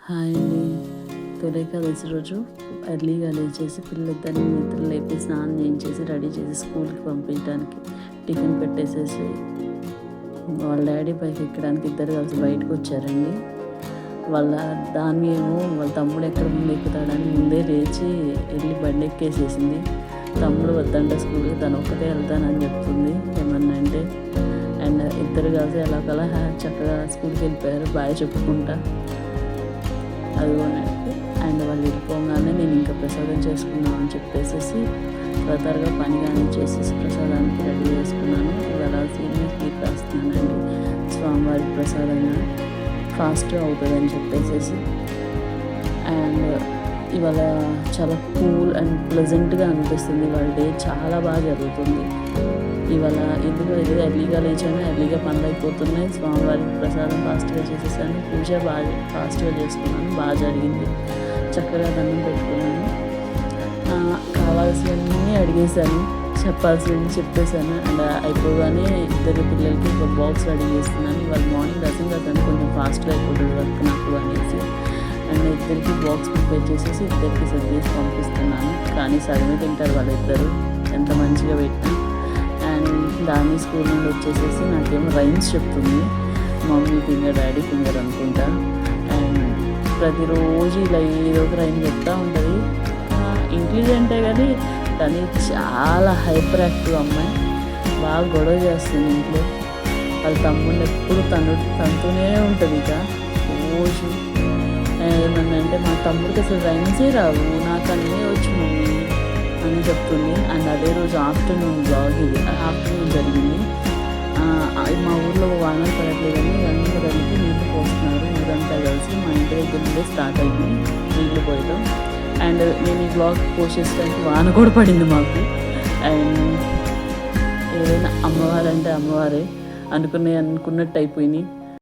Hi అండి. తొలి ఏకాదశి రోజు ఎర్లీగా లేచేసి పిల్లలిద్దరిని నిద్ర లేపి స్నానం చేయించేసి రెడీ చేసి స్కూల్కి పంపించడానికి టిఫిన్ పెట్టేసేసి వాళ్ళ డాడీ పైకి ఎక్కడానికి ఇద్దరు కలిసి బయటకు వచ్చారండి. వాళ్ళ తమ్ముడు ఎక్కడ ముందు ఎక్కుతాడని ముందే లేచి వెళ్ళి బండి ఎక్కేసేసింది. తమ్ముడు వద్దంట స్కూల్కి, తను ఒక్కటే వెళ్తానని చెప్తుంది ఏమన్నా అంటే. అండ్ ఇద్దరు కలిసి ఎలాగలా చక్కగా స్కూల్కి వెళ్ళిపోయారు బాయ్ చెప్పుకుంటా. అదిగోనండి. అండ్ వాళ్ళు వెళ్ళిపోగానే నేను ఇంకా ప్రసాదం చేసుకున్నాను అని చెప్పేసి త్వరగా పని కానీ చేసేసి ప్రసాదానికి రెడీ చేసుకున్నాను. ఇవాళ సీనియర్ కీప్ రాస్తున్నానండి, స్వామివారి ప్రసాదంగా ఫాస్ట్ అవుతుందని చెప్పేసి. అండ్ ఇవాళ చాలా కూల్ అండ్ ప్లెజెంట్గా అనిపిస్తుంది. వాళ్ళ డే చాలా బాగా జరుగుతుంది ఇవాళ. ఎందుకు ఎర్లీగా లేచాను, ఎర్లీగా పనులు అయిపోతున్నాయి. స్వామివారికి ప్రసాదం ఫాస్ట్గా చేసేసాను, పూజ బాగా ఫాస్ట్గా చేసుకున్నాను, బాగా జరిగింది. చక్కగా దండం పెట్టుకున్నాను, కావాల్సినవన్నీ అడిగేశాను, చెప్పాల్సినవన్నీ చెప్పేశాను. అండ్ అయిపోగానే ఇద్దరు పిల్లలకి ఒక బాక్స్ రెడీ చేస్తున్నాను. ఇవాళ మార్నింగ్ రసం రాసాను, కొంచెం ఫాస్ట్గా అయిపోతుంది వర్క్ నాకు అనేసి. అండ్ ఇద్దరికి బాక్స్ ప్రిపేర్ చేసేసి ఇద్దరికి సర్దేసి పంపిస్తున్నాను. కానీ సగమే తింటారు వాళ్ళిద్దరు, ఎంత మంచిగా పెట్టినా. అండ్ దాని స్కూల్ నుండి వచ్చేసేసి నాకేమో రైమ్స్ చెప్తుంది, మమ్మీ ఫింగర్ డాడీ ఫింగర్ అనుకుంటా. అండ్ ప్రతిరోజు ఇలా ఏదో ఒక రైమ్ చెప్తూ ఉంటుంది. ఇంటెలిజెంటే కానీ కానీ చాలా హైపర్ యాక్టివ్ అమ్మాయి, బాగా గొడవ చేస్తుంది ఇంట్లో. వాళ్ళ తమ్ముడిని ఎప్పుడు తనతోనే ఉంటుంది. ఇక రోజు ఏమన్నంటే మా తమ్ముడికి అసలు రైమ్సే రావు, నాకు అన్నీ వచ్చు మమ్మీ అని చెప్తుంది. అండ్ అదే రోజు ఆఫ్టర్నూన్ జరిగింది. మా ఊర్లో వానలు పడట్లేదని అందరూ కలిపి నీళ్ళు పోస్తున్నారు. ఊరంతా కలిసి మా ఇంటి దగ్గర నుండే స్టార్ట్ అయింది నీళ్ళు పోయడం. అండ్ నేను ఈ బ్లాగ్ పోస్ట్ చేసేదానికి వాన కూడా పడింది మాకు. అండ్ ఏదైనా అమ్మవారంటే అమ్మవారే అనుకున్నట్టు అయిపోయినాయి.